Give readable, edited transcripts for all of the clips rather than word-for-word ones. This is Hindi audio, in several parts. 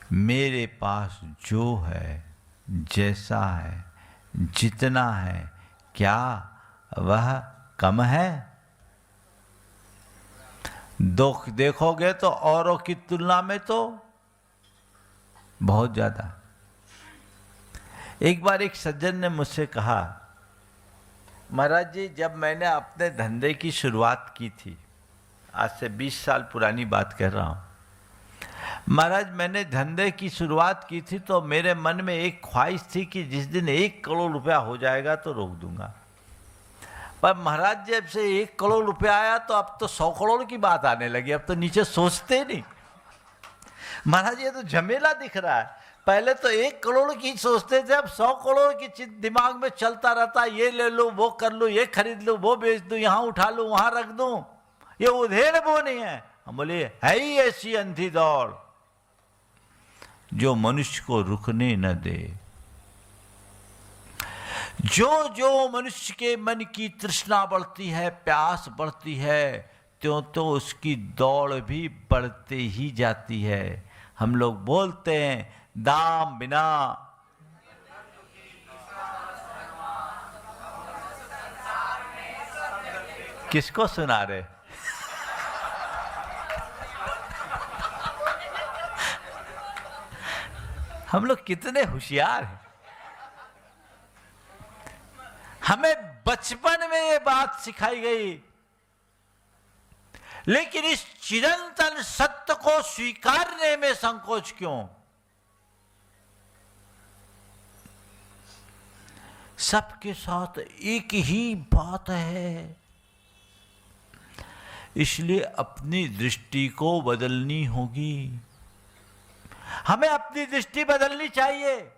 मेरे पास जो है, जैसा है, जितना है, क्या वह कम है? दुख देखोगे तो औरों की तुलना में तो बहुत ज्यादा। एक बार एक सज्जन ने मुझसे कहा, महाराज जी, जब मैंने अपने धंधे की शुरुआत की थी, आज से 20 साल पुरानी बात कर रहा हूं, महाराज मैंने धंधे की शुरुआत की थी तो मेरे मन में एक ख्वाहिश थी कि जिस दिन 1 करोड़ रुपया हो जाएगा तो रोक दूंगा। पर महाराज जब से 1 करोड़ रुपया आया तो अब तो 100 करोड़ की बात आने लगी, अब तो नीचे सोचते नहीं। महाराज ये तो झमेला दिख रहा है, पहले तो 1 करोड़ की सोचते थे, अब 100 करोड़ की दिमाग में चलता रहता, ये ले लो, वो कर लो, ये खरीद लो, वो बेच दो, यहाँ उठा लो, वहां रख दो। ये उधेड़ वो नहीं है। हम बोले है ही ऐसी अंधी दौड़ जो मनुष्य को रुकने न दे। जो जो मनुष्य के मन की तृष्णा बढ़ती है, प्यास बढ़ती है, त्यों तो उसकी दौड़ भी बढ़ती ही जाती है। हम लोग बोलते हैं दाम बिना किसको सुना रहे? हम लोग कितने होशियार हैं। हमें बचपन में ये बात सिखाई गई, लेकिन इस चिरंतन सत्य को स्वीकारने में संकोच क्यों? सबके साथ एक ही बात है, इसलिए अपनी दृष्टि को बदलनी होगी। हमें अपनी दृष्टि बदलनी चाहिए।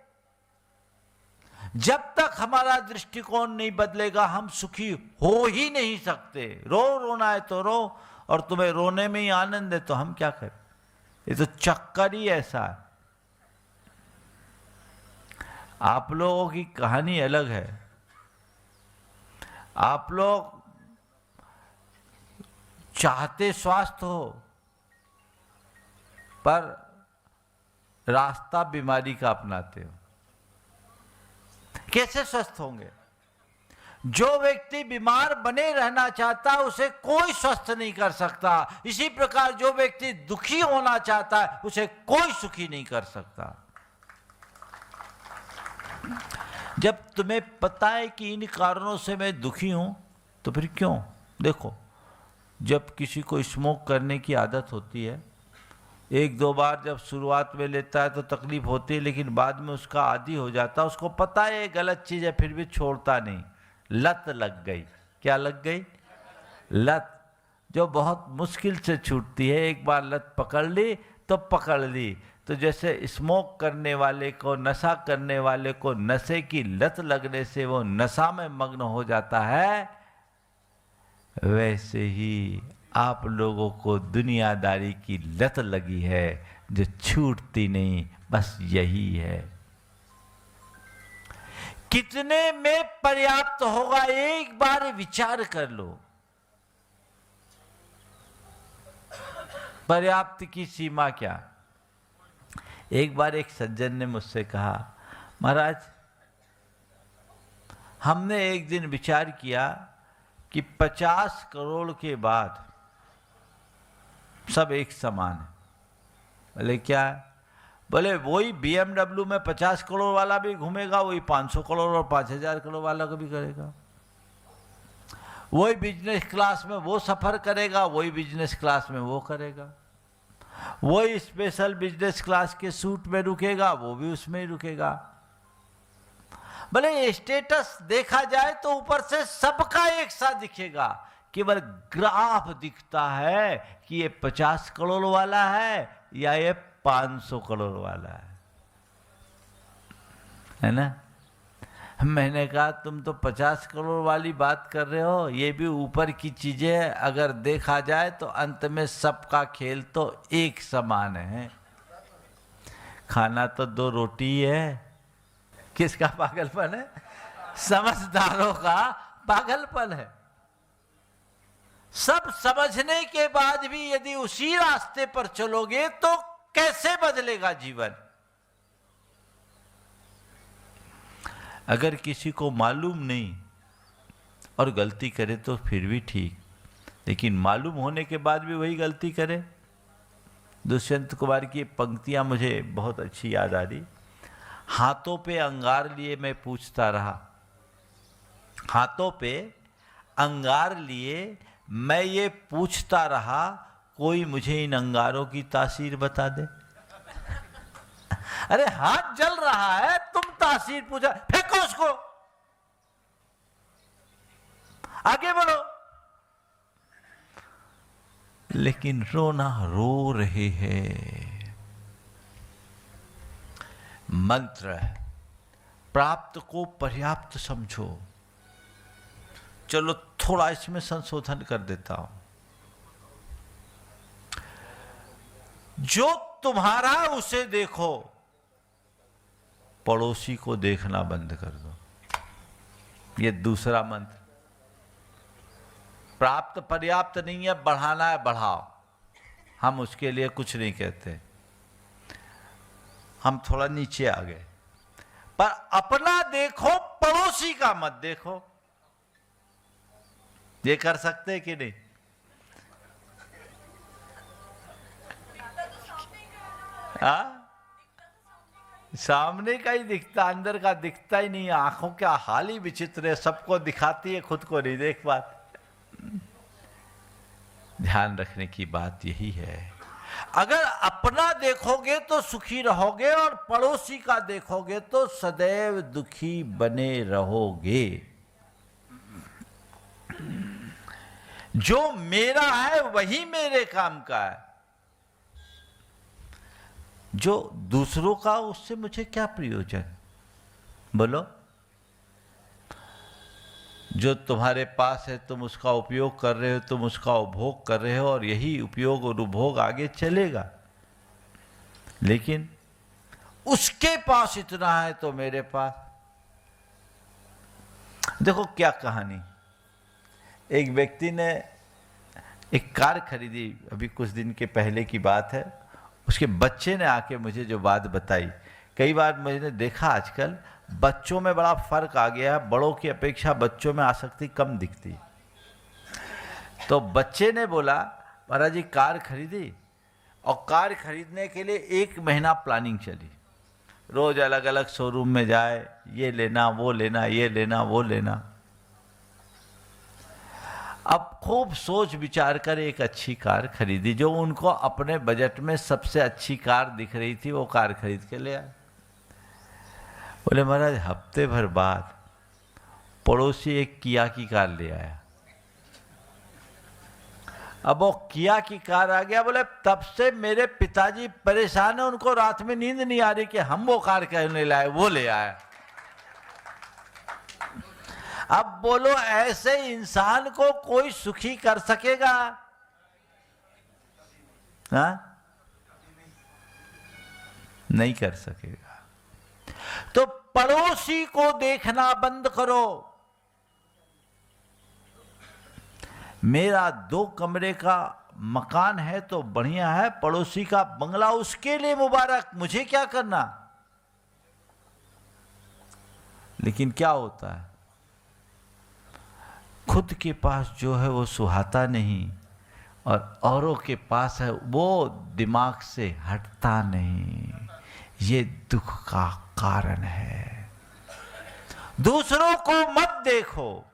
जब तक हमारा दृष्टिकोण नहीं बदलेगा हम सुखी हो ही नहीं सकते। रोना है तो रो, और तुम्हें रोने में ही आनंद है तो हम क्या करें? ये तो चक्कर ही ऐसा है। आप लोगों की कहानी अलग है। आप लोग चाहते स्वास्थ्य हो, पर रास्ता बीमारी का अपनाते हो। कैसे स्वस्थ होंगे? जो व्यक्ति बीमार बने रहना चाहता है उसे कोई स्वस्थ नहीं कर सकता। इसी प्रकार जो व्यक्ति दुखी होना चाहता है उसे कोई सुखी नहीं कर सकता। जब तुम्हें पता है कि इन कारणों से मैं दुखी हूं तो फिर क्यों? देखो, जब किसी को स्मोक करने की आदत होती है, 1-2 बार जब शुरुआत में लेता है तो तकलीफ होती है, लेकिन बाद में उसका आदी हो जाता है। उसको पता है ये गलत चीज़ है, फिर भी छोड़ता नहीं। लत लग गई। क्या लग गई? लत, जो बहुत मुश्किल से छूटती है। एक बार लत पकड़ ली तो पकड़ ली। तो जैसे स्मोक करने वाले को, नशा करने वाले को नशे की लत लगने से वो नशा में मग्न हो जाता है, वैसे ही आप लोगों को दुनियादारी की लत लगी है जो छूटती नहीं। बस यही है। कितने में पर्याप्त होगा एक बार विचार कर लो। पर्याप्त की सीमा क्या? एक बार एक सज्जन ने मुझसे कहा, महाराज हमने एक दिन विचार किया कि 50 करोड़ के बाद सब एक समान है। बोले क्या? बोले वही BMW में 50 करोड़ वाला भी घूमेगा, वही 500 करोड़ और 5000 करोड़ वाला को भी करेगा। वही बिजनेस क्लास में वो सफर करेगा, वही बिजनेस क्लास में वो करेगा। वही स्पेशल बिजनेस क्लास के सूट में रुकेगा, वो भी उसमें ही रुकेगा। भले स्टेटस देखा जाए तो ऊपर से सबका एक सा दिखेगा, केवल ग्राफ दिखता है कि ये 50 करोड़ वाला है या ये 500 करोड़ वाला है ना? मैंने कहा तुम तो 50 करोड़ वाली बात कर रहे हो, ये भी ऊपर की चीजें अगर देखा जाए तो अंत में सबका खेल तो एक समान है। खाना तो 2 रोटी ही है। किसका पागलपन है? समझदारों का पागलपन है। सब समझने के बाद भी यदि उसी रास्ते पर चलोगे तो कैसे बदलेगा जीवन? अगर किसी को मालूम नहीं और गलती करे तो फिर भी ठीक, लेकिन मालूम होने के बाद भी वही गलती करे। दुष्यंत कुमार की पंक्तियां मुझे बहुत अच्छी याद आ रही। हाथों पे अंगार लिए मैं पूछता रहा, हाथों पे अंगार लिए मैं ये पूछता रहा, कोई मुझे इन अंगारों की तासीर बता दे। अरे हाथ जल रहा है, तुम तासीर पूछा, फेंको उसको, आगे बढ़ो। लेकिन रोना रो रहे हैं। मंत्र प्राप्त को पर्याप्त समझो। चलो थोड़ा इसमें संशोधन कर देता हूं। जो तुम्हारा उसे देखो, पड़ोसी को देखना बंद कर दो। ये दूसरा मंत्र। प्राप्त पर्याप्त नहीं है, बढ़ाना है बढ़ाओ, हम उसके लिए कुछ नहीं कहते, हम थोड़ा नीचे आ गए। पर अपना देखो, पड़ोसी का मत देखो। ये कर सकते हैं कि नहीं? हाँ, सामने का ही दिखता, अंदर का दिखता ही नहीं। आंखों का हाल ही विचित्र है, सबको दिखाती है, खुद को नहीं देख पाती। ध्यान रखने की बात यही है, अगर अपना देखोगे तो सुखी रहोगे और पड़ोसी का देखोगे तो सदैव दुखी बने रहोगे। जो मेरा है वही मेरे काम का है, जो दूसरों का उससे मुझे क्या प्रयोजन? बोलो। जो तुम्हारे पास है तुम उसका उपयोग कर रहे हो, तुम उसका उपभोग कर रहे हो और यही उपयोग और उपभोग आगे चलेगा। लेकिन उसके पास इतना है तो मेरे पास। देखो क्या कहानी। एक व्यक्ति ने एक कार खरीदी, अभी कुछ दिन के पहले की बात है। उसके बच्चे ने आके मुझे जो बात बताई, कई बार मैंने देखा आजकल बच्चों में बड़ा फर्क आ गया है, बड़ों की अपेक्षा बच्चों में आसक्ति कम दिखती। तो बच्चे ने बोला, महाराज जी कार खरीदी, और कार खरीदने के लिए 1 महीना प्लानिंग चली। रोज अलग अलग शोरूम में जाए, ये लेना वो लेना, ये लेना वो लेना। अब खूब सोच विचार कर एक अच्छी कार खरीदी, जो उनको अपने बजट में सबसे अच्छी कार दिख रही थी, वो कार खरीद के ले आए। बोले महाराज हफ्ते भर बाद पड़ोसी एक किया की कार ले आया। अब वो किया की कार आ गया। बोले तब से मेरे पिताजी परेशान है, उनको रात में नींद नहीं आ रही कि हम वो कार क्यों नहीं लाए, वो ले आया। अब बोलो ऐसे इंसान को कोई सुखी कर सकेगा? हाँ, नहीं कर सकेगा। तो पड़ोसी को देखना बंद करो। मेरा 2 कमरे का मकान है तो बढ़िया है, पड़ोसी का बंगला उसके लिए मुबारक, मुझे क्या करना। लेकिन क्या होता है, खुद के पास जो है वो सुहाता नहीं, और औरों के पास है वो दिमाग से हटता नहीं। ये दुख का कारण है। दूसरों को मत देखो,